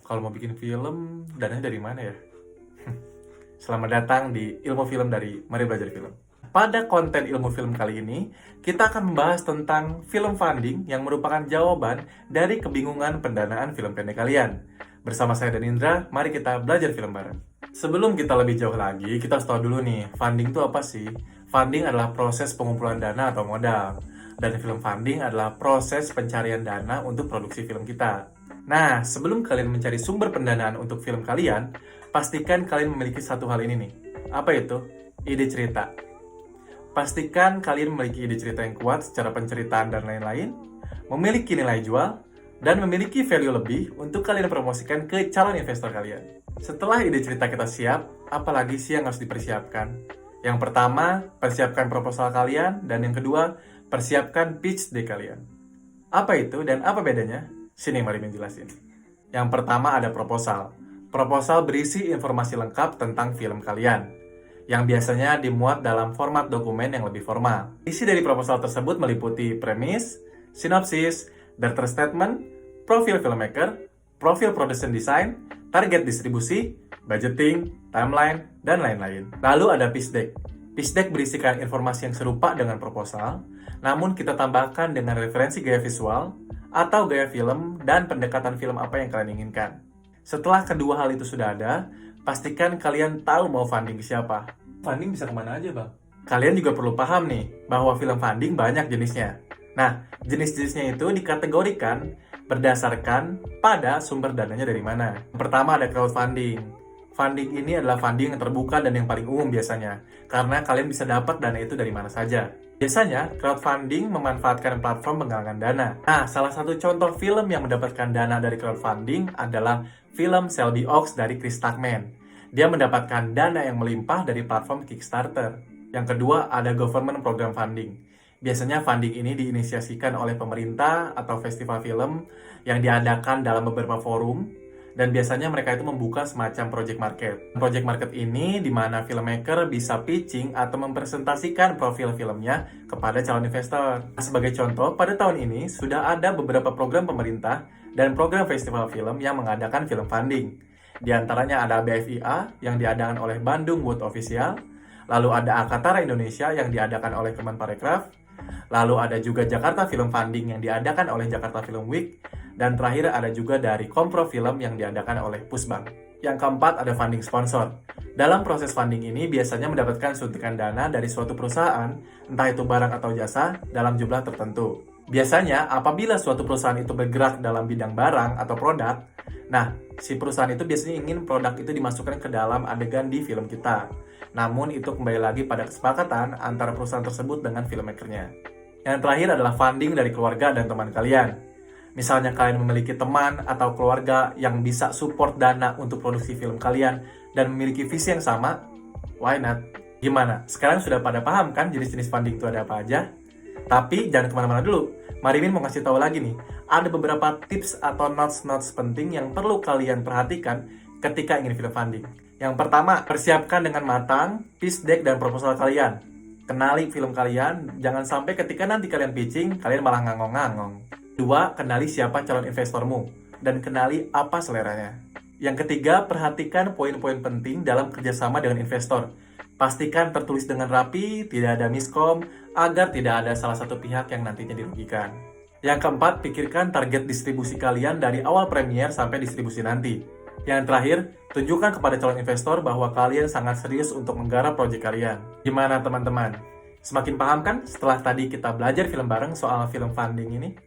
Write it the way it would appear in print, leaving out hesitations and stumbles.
Kalau mau bikin film, dananya dari mana ya? Selamat datang di Ilmu Film dari Mari Belajar Film. Pada konten ilmu film kali ini, kita akan membahas tentang film funding yang merupakan jawaban dari kebingungan pendanaan film pendek kalian. Bersama saya dan Indra, mari kita belajar film bareng. Sebelum kita lebih jauh lagi, kita harus tahu dulu nih, funding itu apa sih? Funding adalah proses pengumpulan dana atau modal. Dan film funding adalah proses pencarian dana untuk produksi film kita. Nah, sebelum kalian mencari sumber pendanaan untuk film kalian, pastikan kalian memiliki satu hal ini nih. Apa itu? Ide cerita. Pastikan kalian memiliki ide cerita yang kuat secara penceritaan dan lain-lain, memiliki nilai jual, dan memiliki value lebih untuk kalian promosikan ke calon investor kalian. Setelah ide cerita kita siap, apalagi sih yang harus dipersiapkan? Yang pertama, persiapkan proposal kalian, dan yang kedua, persiapkan pitch deck kalian. Apa itu dan apa bedanya? Sini mari menjelasin. Yang pertama ada proposal. Proposal berisi informasi lengkap tentang film kalian, yang biasanya dimuat dalam format dokumen yang lebih formal. Isi dari proposal tersebut meliputi premis, sinopsis, director statement, profil filmmaker, profil production design, target distribusi, budgeting, timeline, dan lain-lain. Lalu ada pitch deck. Pitch deck berisikan informasi yang serupa dengan proposal, namun kita tambahkan dengan referensi gaya visual, atau gaya film, dan pendekatan film apa yang kalian inginkan. Setelah kedua hal itu sudah ada, pastikan kalian tahu mau funding ke siapa. Funding bisa kemana aja, Bang? Kalian juga perlu paham nih, bahwa film funding banyak jenisnya. Nah, jenis-jenisnya itu dikategorikan berdasarkan pada sumber dananya dari mana. Yang pertama ada crowdfunding. Funding ini adalah funding yang terbuka dan yang paling umum biasanya, karena kalian bisa dapat dana itu dari mana saja. Biasanya, crowdfunding memanfaatkan platform penggalangan dana. Nah, salah satu contoh film yang mendapatkan dana dari crowdfunding adalah film Shelby Oaks dari Chris Tuckman. Dia mendapatkan dana yang melimpah dari platform Kickstarter. Yang kedua, ada government program funding. Biasanya funding ini diinisiasikan oleh pemerintah atau festival film yang diadakan dalam beberapa forum, dan biasanya mereka itu membuka semacam project market. Project market ini di mana filmmaker bisa pitching atau mempresentasikan profil filmnya kepada calon investor. Sebagai contoh, pada tahun ini sudah ada beberapa program pemerintah dan program festival film yang mengadakan film funding. Di antaranya ada BFIA yang diadakan oleh Bandung Wood Official, lalu ada Akatara Indonesia yang diadakan oleh Kemenparekraf, lalu ada juga Jakarta Film Funding yang diadakan oleh Jakarta Film Week, dan terakhir ada juga dari Kompro Film yang diadakan oleh Pusbang. Yang keempat ada funding sponsor. Dalam proses funding ini biasanya mendapatkan suntikan dana dari suatu perusahaan, entah itu barang atau jasa, dalam jumlah tertentu. Biasanya apabila suatu perusahaan itu bergerak dalam bidang barang atau produk, nah si perusahaan itu biasanya ingin produk itu dimasukkan ke dalam adegan di film kita. Namun itu kembali lagi pada kesepakatan antara perusahaan tersebut dengan filmmakernya. Yang terakhir adalah funding dari keluarga dan teman kalian. Misalnya kalian memiliki teman atau keluarga yang bisa support dana untuk produksi film kalian dan memiliki visi yang sama, why not? Gimana? Sekarang sudah pada paham kan jenis-jenis funding itu ada apa aja? Tapi jangan kemana-mana dulu. Marimin mau kasih tahu lagi nih, ada beberapa tips atau notes-notes penting yang perlu kalian perhatikan ketika ingin film funding. Yang pertama, persiapkan dengan matang pitch deck dan proposal kalian. Kenali film kalian, jangan sampai ketika nanti kalian pitching, kalian malah ngangong-ngangong. Dua, kenali siapa calon investormu, dan kenali apa seleranya. Yang ketiga, perhatikan poin-poin penting dalam kerjasama dengan investor. Pastikan tertulis dengan rapi, tidak ada miskom, agar tidak ada salah satu pihak yang nantinya dirugikan. Yang keempat, pikirkan target distribusi kalian dari awal premier sampai distribusi nanti. Yang terakhir, tunjukkan kepada calon investor bahwa kalian sangat serius untuk menggarap proyek kalian. Gimana teman-teman? Semakin paham kan setelah tadi kita belajar film bareng soal film funding ini?